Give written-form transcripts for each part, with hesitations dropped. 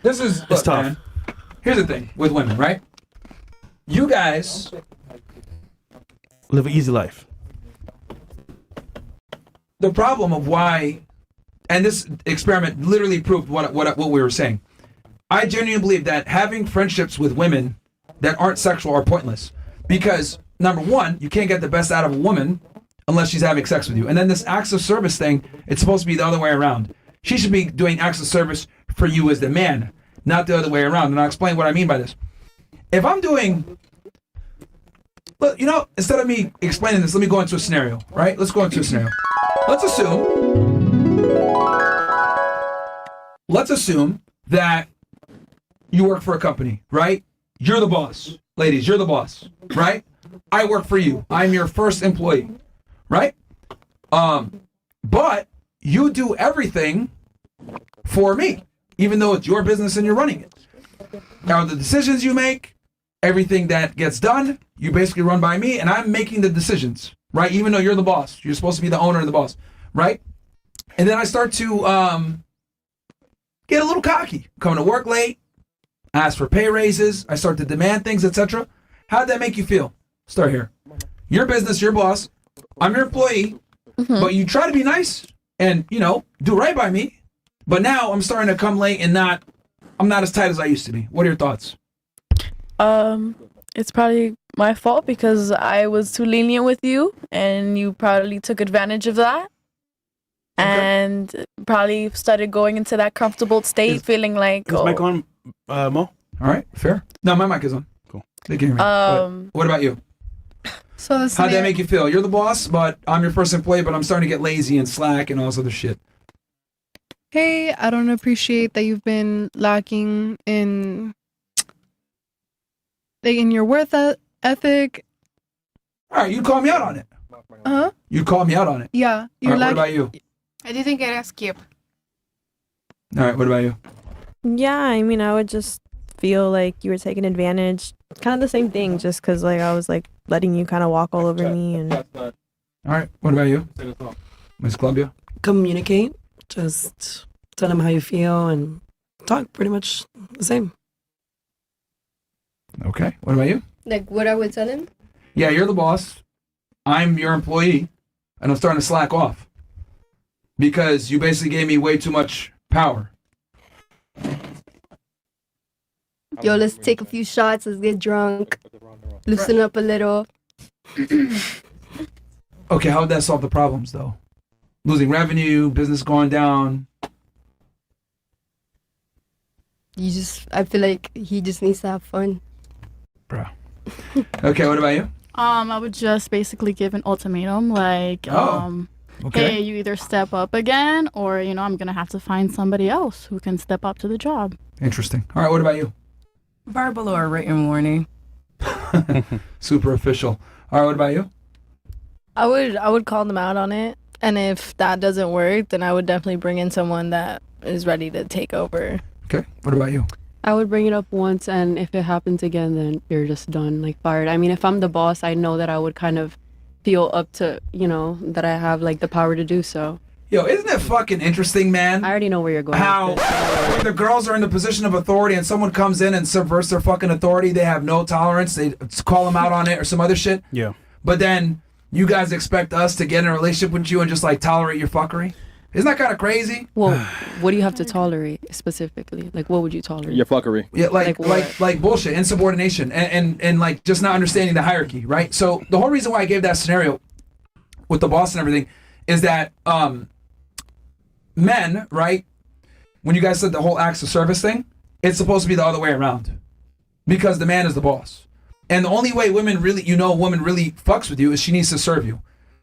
This is It's tough. Man, here's the thing with women, right? You guys live an easy life. The problem of why, and this experiment literally proved what we were saying. I genuinely believe that having friendships with women that aren't sexual are pointless. Because, number one, you can't get the best out of a woman unless she's having sex with you. And then this acts of service thing, it's supposed to be the other way around. She should be doing acts of service for you as the man, not the other way around. And I'll explain what I mean by this. If I'm doing, well, you know, instead of me explaining this, let me go into a scenario, right? Let's go into a scenario. Let's assume that you work for a company, right? You're the boss. Ladies, you're the boss, right? I work for you. I'm your first employee, right? But you do everything for me, even though it's your business and you're running it. Now, the decisions you make, everything that gets done, you basically run by me, and I'm making the decisions, right? Even though you're the boss. You're supposed to be the owner and the boss, right? And then I start to get a little cocky, coming to work late, ask for pay raises, I start to demand things, etc. How did that make you feel? Start here. Your business, your boss, I'm your employee, but you try to be nice and, you know, do right by me. But now I'm starting to come late and I'm not as tight as I used to be. What are your thoughts? It's probably my fault because I was too lenient with you and you probably took advantage of that. Okay. And probably started going into that comfortable state, feeling like, Is mic on, Mo? All right, fair. No, my mic is on. Cool. They can hear me. What about you? So how'd that make you feel? You're the boss, but I'm your first employee, but I'm starting to get lazy and slack and all this other shit. Hey, I don't appreciate that you've been lacking in your worth ethic. All right, you call me out on it. Uh-huh. You call me out on it. Yeah. All right, what about you? I didn't get a skip. All right, what about you? Yeah, I mean, I would just feel like you were taking advantage. Kind of the same thing, just because like I was like letting you kind of walk all over me. And all right, what about you, Miss Columbia? Communicate. Just tell them how you feel and talk. Pretty much the same. Okay, what about you? Like what I would tell him? Yeah, you're the boss. I'm your employee, and I'm starting to slack off because you basically gave me way too much power. Yo, let's take a few shots. Let's get drunk. Loosen up a little. Okay, how would that solve the problems, though? Losing revenue, business going down. I feel like he just needs to have fun. Bro. Okay, what about you? I would just basically give an ultimatum, like, okay. hey, you either step up again, or, you know, I'm going to have to find somebody else who can step up to the job. Interesting. All right, what about you? Verbal or written warning. Super official. All right, what about you? I would call them out on it. And if that doesn't work, then I would definitely bring in someone that is ready to take over. Okay, what about you? I would bring it up once, and if it happens again, then you're just done, like fired. I mean, if I'm the boss, I know that I would kind of feel up to, you know, that I have like the power to do so. Yo, isn't it fucking interesting, man? I already know where you're going. How when the girls are in the position of authority and someone comes in and subverts their fucking authority, they have no tolerance. They call them out on it or some other shit. Yeah. But then you guys expect us to get in a relationship with you and just like tolerate your fuckery? Isn't that kind of crazy? Well, what do you have to tolerate specifically? Like, what would you tolerate? Your fuckery. Yeah, like bullshit, insubordination, and like just not understanding the hierarchy, right? So the whole reason why I gave that scenario with the boss and everything is that men, right? When you guys said the whole acts of service thing, it's supposed to be the other way around, because the man is the boss, and the only way women really, you know, a woman really fucks with you is she needs to serve you.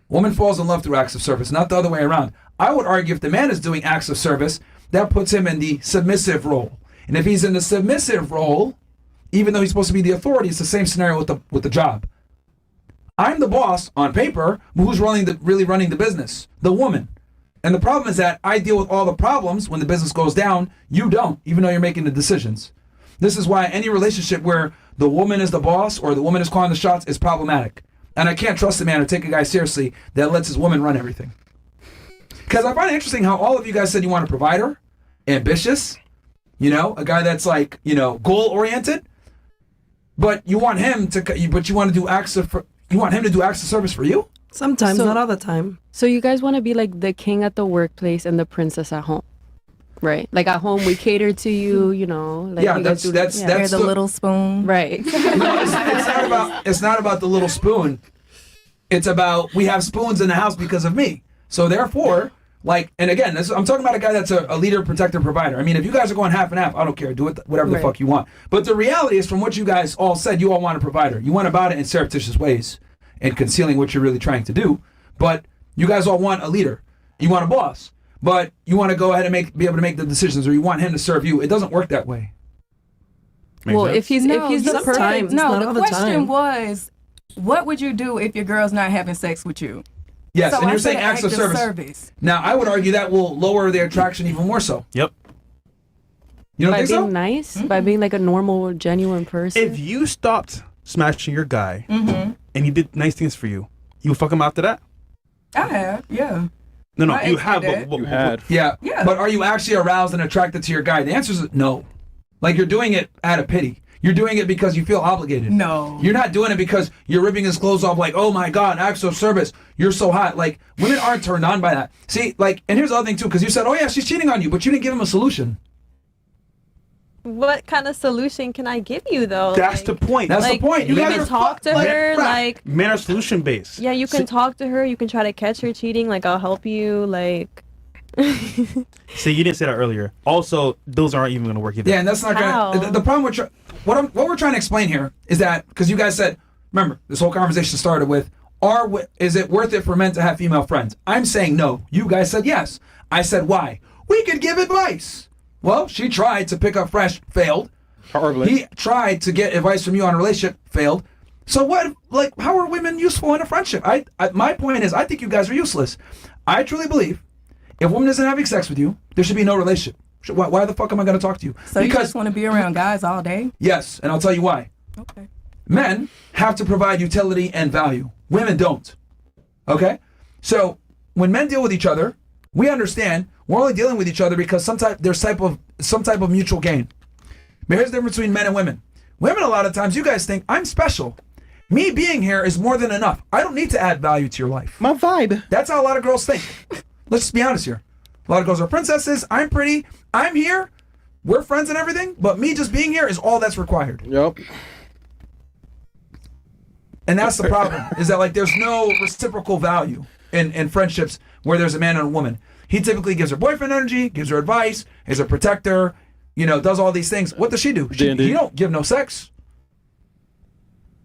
Woman falls in love through acts of service, not the other way around. I would argue if the man is doing acts of service, that puts him in the submissive role. And if he's in the submissive role, even though he's supposed to be the authority, it's the same scenario with the job. I'm the boss on paper, but who's really running the business? The woman. And the problem is that I deal with all the problems when the business goes down. You don't, even though you're making the decisions. This is why any relationship where the woman is the boss or the woman is calling the shots is problematic. And I can't trust a man or take a guy seriously that lets his woman run everything. Because I find it interesting how all of you guys said you want a provider, ambitious, You know, a guy that's like, you know, goal oriented. But you want him to, but you want to do acts of, you want him to do acts of service for you? Sometimes, not all the time. So you guys want to be like the king at the workplace and the princess at home, right? Like at home, we cater to you, you know. Like Yeah, you guys that's the little spoon. right. No, it's not about the little spoon. It's about we have spoons in the house because of me. So therefore, like, and again, I'm talking about a guy that's a leader, protector, provider. I mean, if you guys are going half and half, I don't care. Do it whatever the fuck you want. But the reality is, from what you guys all said, you all want a provider. You went about it in surreptitious ways and concealing what you're really trying to do. But you guys all want a leader. You want a boss. But you want to go ahead and be able to make the decisions, or you want him to serve you. It doesn't work that way. Well, if he's the sometimes, perfect, not No, all the the question time. was, what would you do if your girl's not having sex with you? Yes, So and I you're said saying acts of service. Now, I would argue that will lower their attraction even more so. Yep. You don't by think being so? nice, by being like a normal, genuine person. If you stopped smashing your guy Mm-hmm. and he did nice things for you, you would fuck him after that? I have, yeah. No, My you ex have. did But, that. You had. Yeah. Yeah. But are you actually aroused and attracted to your guy? The answer is no. Like, you're doing it out of pity. You're doing it because you feel obligated. No. You're not doing it because you're ripping his clothes off like, oh my God, acts of service. You're so hot. Like, women aren't turned on by that. See, like, and here's the other thing too, because you said, oh yeah, she's cheating on you, but you didn't give him a solution. What kind of solution can I give you though? that's Like, the point. That's like, the point. You guys can are talk to like, her, crap. like Men are solution based. yeah, you can talk to her. You can try to catch her cheating. Like I'll help you. Like See, you didn't say that earlier. Also, those aren't even going to work either. Yeah, and that's not How? gonna. The problem with what we're trying to explain here is that because you guys said, remember, this whole conversation started with, is it worth it for men to have female friends? I'm saying no. You guys said yes. I said why? We could give advice. Well, she tried to pick up fresh, failed. Horribly. He tried to get advice from you on a relationship, failed. So what? Like, how are women useful in a friendship? My point is, I think you guys are useless. I truly believe if a woman isn't having sex with you, there should be no relationship. Why the fuck am I going to talk to you? So you just want to be around guys all day? Yes, and I'll tell you why. Okay. Men have to provide utility and value. Women don't. Okay? So when men deal with each other, we understand we're only dealing with each other because there's some type of mutual gain. But here's the difference between men and women. Women, a lot of times, you guys think, I'm special. Me being here is more than enough. I don't need to add value to your life. My vibe. That's how a lot of girls think. Let's just be honest here. A lot of girls are princesses. I'm pretty. I'm here. We're friends and everything. But me just being here is all that's required. Yep. And that's the problem, is that like there's no reciprocal value in friendships where there's a man and a woman. He typically gives her boyfriend energy, gives her advice, is a protector, does all these things. What does she do? He don't give no sex.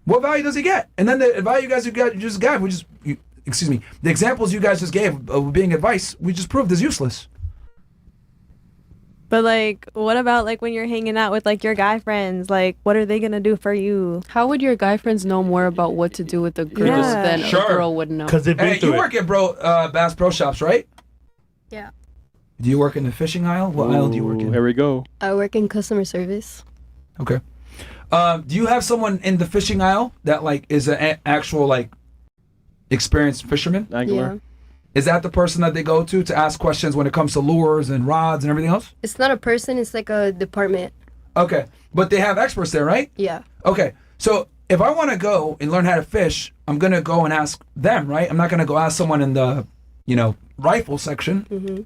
What value does he get? And then the value you guys just gave, the examples you guys just gave of being advice, we just proved is useless. But like, what about like when you're hanging out with like your guy friends? Like, what are they gonna do for you? How would your guy friends know more about what to do with the girls than a girl would know? Because they've been Hey, through you it. work at Bass Pro Shops, right? Yeah. Do you work in the fishing aisle? What aisle do you work in? Here we go. I work in customer service. Okay. Do you have someone in the fishing aisle that like is an actual like experienced fisherman? Angler. Yeah. Is that the person that they go to ask questions when it comes to lures and rods and everything else? It's not a person, it's like a department. Okay. But they have experts there, right? Yeah. Okay. So if I want to go and learn how to fish, I'm going to go and ask them, right? I'm not going to go ask someone in the, rifle section. Mm-hmm.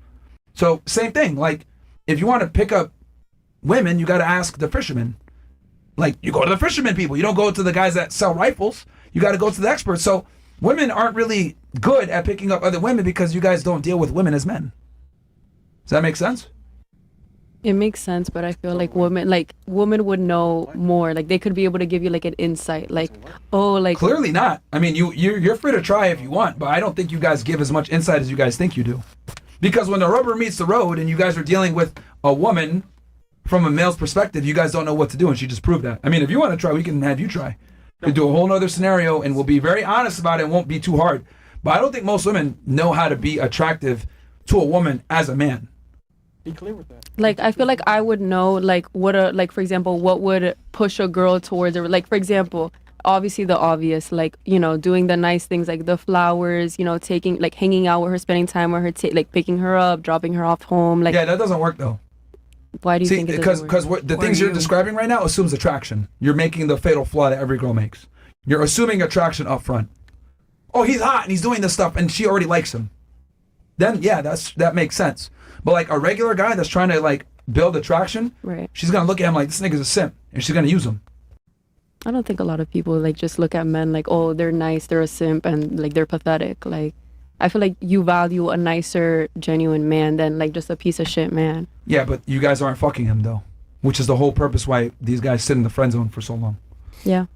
So same thing. Like if you want to pick up women, you got to ask the fishermen. Like you go to the fishermen people. You don't go to the guys that sell rifles. You got to go to the experts. So women aren't really good at picking up other women because you guys don't deal with women as men. Does that make sense? It makes sense, but I feel like women would know more. Like they could be able to give you like an insight. Like, Clearly not. I mean, you're free to try if you want, but I don't think you guys give as much insight as you guys think you do. Because when the rubber meets the road and you guys are dealing with a woman from a male's perspective, you guys don't know what to do, and she just proved that. I mean, if you want to try, we can have you try. We do a whole nother scenario, and we'll be very honest about it. It won't be too hard. But I don't think most women know how to be attractive to a woman as a man. Be clear with that. like I feel like I would know like for example, what would push a girl towards it. Like for example, obviously the obvious, like doing the nice things like the flowers, taking like hanging out with her, spending time with her, like picking her up, dropping her off home. Like Yeah, that doesn't work though. Why do you think it doesn't because work? the things you're describing right now assumes attraction. You're making the fatal flaw that every girl makes. You're assuming attraction up front. Oh, he's hot and he's doing this stuff and she already likes him. Then yeah, that makes sense. But like a regular guy that's trying to like build attraction, Right. she's gonna look at him like this nigga's a simp and she's gonna use him. I don't think a lot of people like just look at men like, oh, they're nice, they're a simp, and like they're pathetic. Like, I feel like you value a nicer, genuine man than like just a piece of shit man. Yeah, but you guys aren't fucking him though, which is the whole purpose why these guys sit in the friend zone for so long. Yeah.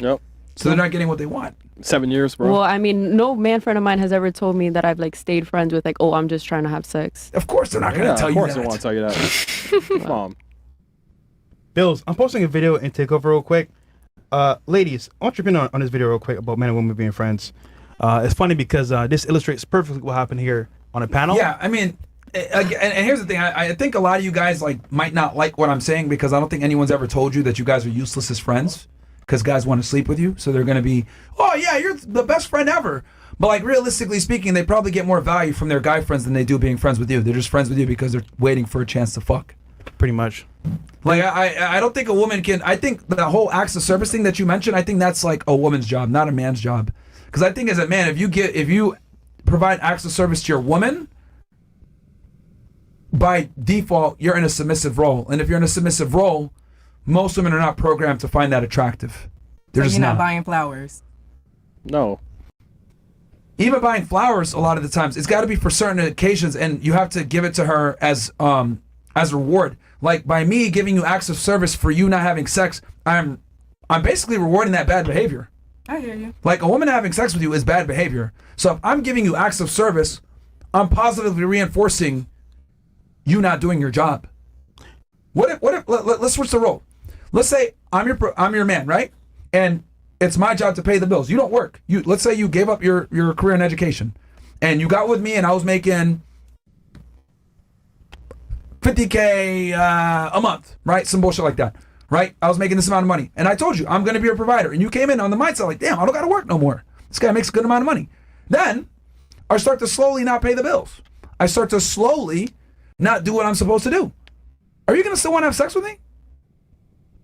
Yep. So they're not getting what they want. 7 years, bro. Well, I mean, no man friend of mine has ever told me that I've like stayed friends with like, oh, I'm just trying to have sex. Of course they're not gonna tell you that. Of course they want to tell you that. Come on. Bills, I'm posting a video in Takeover real quick. Ladies, I want your opinion on this video real quick about men and women being friends. It's funny because this illustrates perfectly what happened here on a panel. Yeah, I mean, and here's the thing. I think a lot of you guys like might not like what I'm saying because I don't think anyone's ever told you that you guys are useless as friends because guys want to sleep with you. So they're going to be, oh, yeah, you're the best friend ever. But like realistically speaking, they probably get more value from their guy friends than they do being friends with you. They're just friends with you because they're waiting for a chance to fuck. Pretty much. Like, I don't think a woman can, I think the whole acts of service thing that you mentioned, I think that's like a woman's job, not a man's job. Because I think as a man, if you provide acts of service to your woman, by default, you're in a submissive role. And if you're in a submissive role, most women are not programmed to find that attractive. They're just you're not buying flowers. No. Even buying flowers, a lot of the times, it's got to be for certain occasions, and you have to give it to her as reward. Like by me giving you acts of service for you not having sex, I'm basically rewarding that bad behavior. I hear you. Like a woman having sex with you is bad behavior. So if I'm giving you acts of service, I'm positively reinforcing you not doing your job. What if let's switch the role. Let's say I'm your man, right? And it's my job to pay the bills. You don't work. Let's say you gave up your career in education and you got with me and I was making $50K a month, right? Some bullshit like that, right? I was making this amount of money and I told you I'm going to be your provider and you came in on the mindset like, damn, I don't got to work no more. This guy makes a good amount of money. Then I start to slowly not pay the bills. I start to slowly not do what I'm supposed to do. Are you going to still want to have sex with me?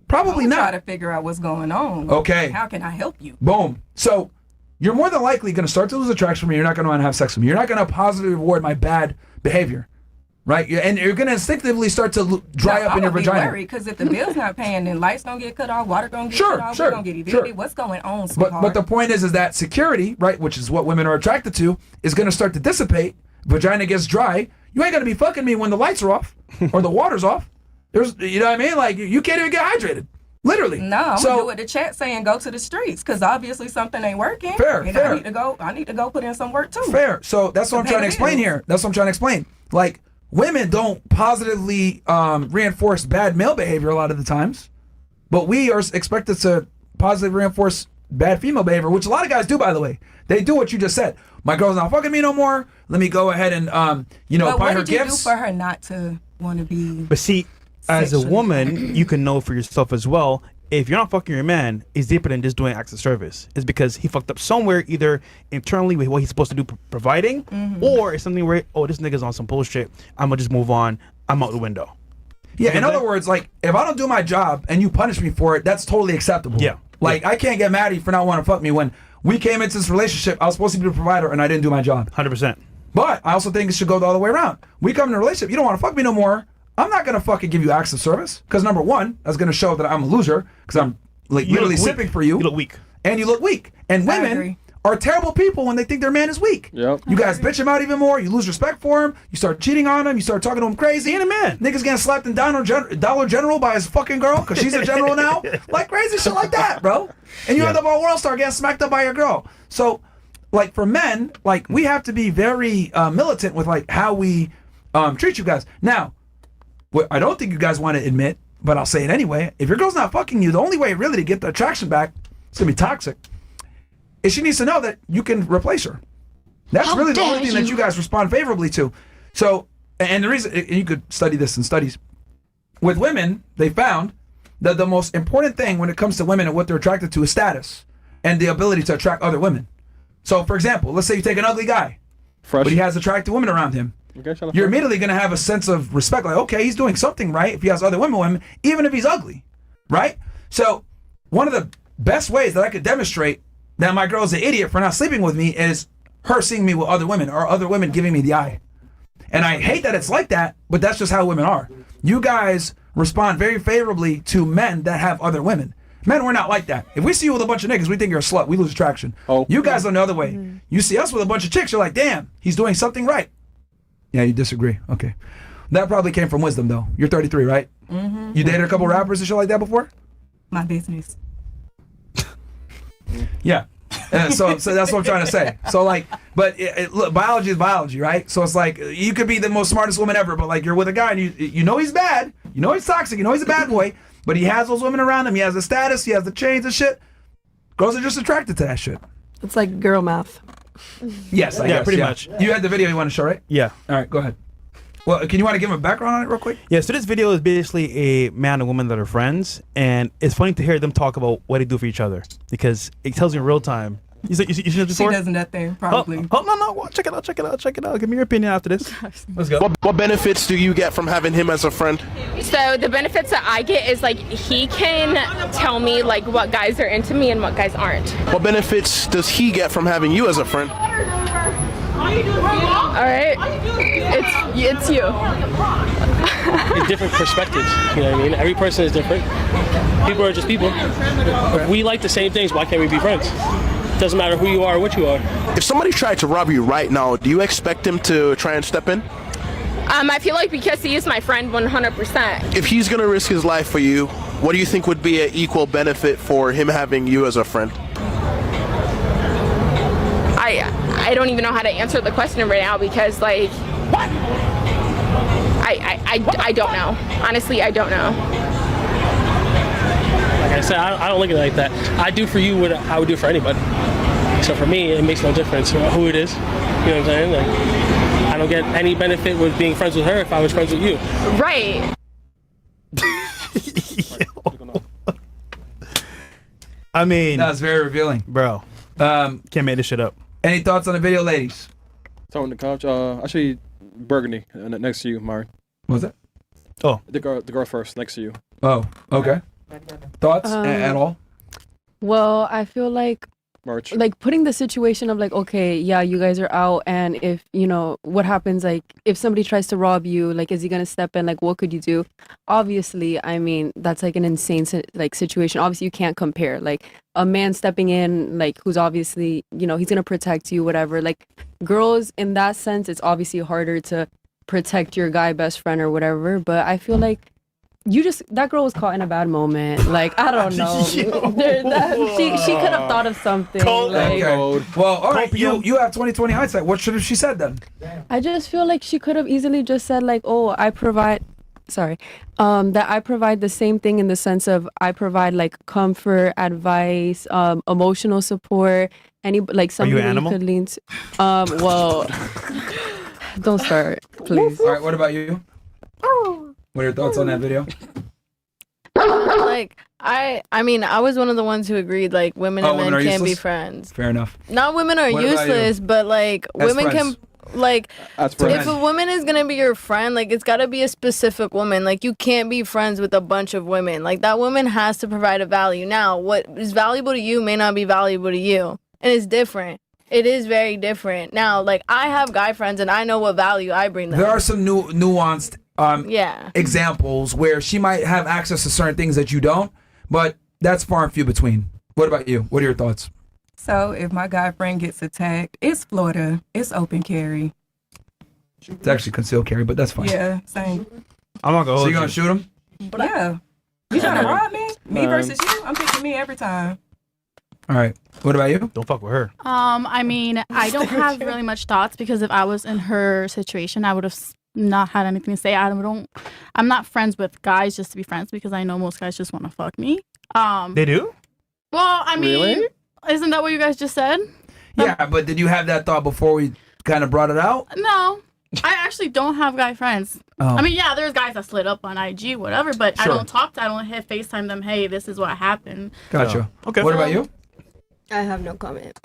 Probably not. Try to figure out what's going on. Okay. How can I help you? Boom. So you're more than likely going to start to lose attraction from me. You're not going to want to have sex with me. You're not going to positively reward my bad behavior, right? And you're going to instinctively start to dry up in your vagina. Because if the bill's not paying, then lights don't get cut off, water don't get cut off, we're going to get evicted. What's going on, sweetheart? But the point is that security, right, which is what women are attracted to, is going to start to dissipate. Vagina gets dry. You ain't going to be fucking me when the lights are off or the water's off. You know what I mean? Like, you can't even get hydrated. Literally. No, I'm going to do what the chat saying, go to the streets, because obviously something ain't working. Fair. I need to go put in some work, too. Fair. So that's what I'm trying to explain here. That's what I'm trying to explain. Like, women don't positively reinforce bad male behavior a lot of the times, but we are expected to positively reinforce bad female behavior, which a lot of guys do, by the way. They do what you just said. My girl's not fucking me no more. Let me go ahead and, buy her gifts. What did you do for her not to want to be... But see, as a woman, you can know for yourself as well, if you're not fucking your man, it's deeper than just doing acts of service. It's because he fucked up somewhere, either internally with what he's supposed to do providing, or it's something where, oh, this nigga's on some bullshit. I'm going to just move on. I'm out the window. Yeah, in other words, like, if I don't do my job and you punish me for it, that's totally acceptable. Yeah. Like, I can't get mad at you for not wanting to fuck me when we came into this relationship, I was supposed to be the provider and I didn't do my job. 100%. But I also think it should go the other way around. We come in a relationship, you don't want to fuck me no more. I'm not going to fucking give you acts of service. Because number one, that's going to show that I'm a loser. Because I'm like literally sipping for you. You look weak. And you look weak. And women are terrible people when they think their man is weak. Yep. You guys bitch him out even more. You lose respect for him. You start cheating on him. You start talking to him crazy. He ain't a man. Niggas getting slapped in Dollar General by his fucking girl because she's a general now. Like crazy shit like that, bro. And you end up on World Star getting smacked up by your girl. So, like for men, like we have to be very militant with like how we treat you guys. Now, what I don't think you guys want to admit, but I'll say it anyway. If your girl's not fucking you, the only way really to get the attraction back, it's gonna be toxic, is she needs to know that you can replace her. That's really the only thing that you guys respond favorably to. So, and the reason, and you could study this in studies, with women, they found that the most important thing when it comes to women and what they're attracted to is status and the ability to attract other women. So, for example, let's say you take an ugly guy, but he has attractive women around him. you're immediately going to have a sense of respect. Like, okay, he's doing something right if he has other women with him, even if he's ugly, right? So one of the best ways that I could demonstrate that my girl's an idiot for not sleeping with me is her seeing me with other women or other women giving me the eye. And I hate that it's like that, but that's just how women are. You guys respond very favorably to men that have other women. Men, we're not like that. If we see you with a bunch of niggas, we think you're a slut. We lose attraction. Oh. You guys are the other way. Mm-hmm. You see us with a bunch of chicks, you're like, damn, he's doing something right. Yeah, you disagree. Okay. That probably came from wisdom, though. You're 33, right? Mm-hmm. You dated a couple rappers and shit like that before? My business. Yeah. So that's what I'm trying to say. So like, but look, biology is biology, right? So it's like you could be the most smartest woman ever, but like you're with a guy and you know he's bad, you know he's toxic, you know he's a bad boy, but he has those women around him. He has the status, he has the chains and shit. Girls are just attracted to that shit. It's like girl math. Yes, I guess, pretty much. You had the video you want to show, right? Yeah. All right, go ahead. Well, can you want to give him a background on it real quick? Yeah, so this video is basically a man and woman that are friends, and it's funny to hear them talk about what they do for each other because it tells you in real time. You seen this before? She does nothing, probably. No, check it out. Give me your opinion after this. Let's go. What benefits do you get from having him as a friend? So the benefits that I get is like he can tell me like what guys are into me and what guys aren't. What benefits does he get from having you as a friend? All right, it's you. Different perspectives, you know what I mean? Every person is different. People are just people. If we like the same things, why can't we be friends? Doesn't matter who you are or what you are. If somebody tried to rob you right now, do you expect him to try and step in? I feel like because he is my friend 100%. If he's gonna risk his life for you, what do you think would be an equal benefit for him having you as a friend? I don't even know how to answer the question right now because like I don't know. Honestly, I don't know. Like I said, I don't look at it like that. I do for you what I would do for anybody. So for me, it makes no difference who it is. You know what I'm saying? Like, I don't get any benefit with being friends with her if I was friends with you. Right. I mean, that's very revealing, bro. Can't make this shit up. Any thoughts on the video, ladies? It's on the couch. I'll show you Burgundy next to you, Myron. What was that? Oh, the girl first next to you. Oh, okay. Thoughts at all? Well, I feel like March. Like putting the situation of like, okay, yeah, you guys are out, and if you know what happens, like if somebody tries to rob you, like is he gonna step in? Like what could you do? Obviously, I mean that's like an insane like situation. Obviously, you can't compare like a man stepping in, like who's obviously he's gonna protect you, whatever. Like girls in that sense, it's obviously harder to protect your guy best friend or whatever. But I feel like that girl was caught in a bad moment. Like I don't know. She could have thought of something. Okay. Well, all right. You have 20/20 hindsight. What should have she said then? I just feel like she could have easily just said like, "Oh, I provide." Sorry, that I provide the same thing in the sense of I provide like comfort, advice, emotional support. Like somebody you could lean to. Well, don't start, please. All right. What about you? What are your thoughts on that video? Like I mean I was one of the ones who agreed like women and men can't be friends. Fair enough. Not women are useless, but like women can like if a woman is gonna be your friend, like it's gotta be a specific woman. Like you can't be friends with a bunch of women. Like that woman has to provide a value. Now what is valuable to you may not be valuable to you, and it's different. It is very different. Now like I have guy friends and I know what value I bring them. There are some nuanced examples where she might have access to certain things that you don't, but that's far and few between. What about you? What are your thoughts? So if my guy friend gets attacked, it's Florida. It's open carry. It's actually concealed carry, but that's fine. Yeah, same. I'm not gonna. So you gonna shoot him? Yeah. You trying to rob me? Me versus you? I'm picking me every time. All right. What about you? Don't fuck with her. I mean, I don't have really much thoughts because if I was in her situation, I would have not had anything to say. I'm not friends with guys just to be friends because I know most guys just want to fuck me. They do? Well, I mean, really? Isn't that what you guys just said? Yeah, but did you have that thought before we kind of brought it out? No. I actually don't have guy friends. Oh. I mean, yeah, there's guys that slid up on IG, whatever, but I don't FaceTime them, hey, this is what happened. Gotcha. So, okay. What about you? I have no comment.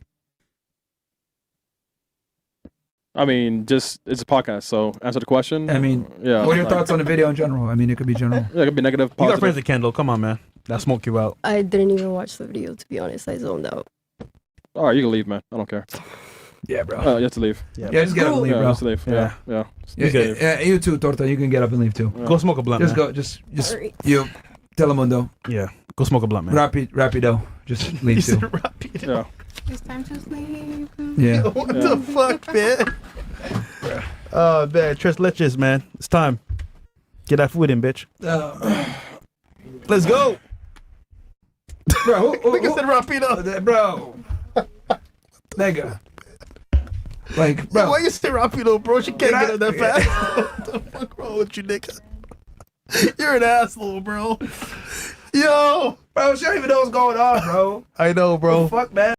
I mean, just it's a podcast, so answer the question. I mean, yeah. What are your thoughts on the video in general? I mean, it could be general. Yeah, it could be negative. You Positive. got friends with Kendall. Come on, man. That smoke you out. I didn't even watch the video, to be honest. I zoned out. All right, you can leave, man. I don't care. Yeah, bro. You have to leave. Yeah, just get up and leave, bro. Just leave. Yeah. You too, Torta. You can get up and leave too. Yeah. Go smoke a blunt. Just man. go. Just you. Telemundo. Yeah. Go smoke a blunt, man. Rapido. Just leave too. Rapido. Yeah. It's time to sleep. Yeah. What the fuck, man? Oh, man. Tres leches, man. It's time. Get that food in, bitch. Let's go. Bro, Nigga said Rapido. Bro. Nigga. Like, bro. Why you say Rapido, bro? She can't get up that fast. What the fuck wrong with you, nigga? You're an asshole, bro. Yo. Bro, she don't even know what's going on, bro. I know, bro. What the fuck, man?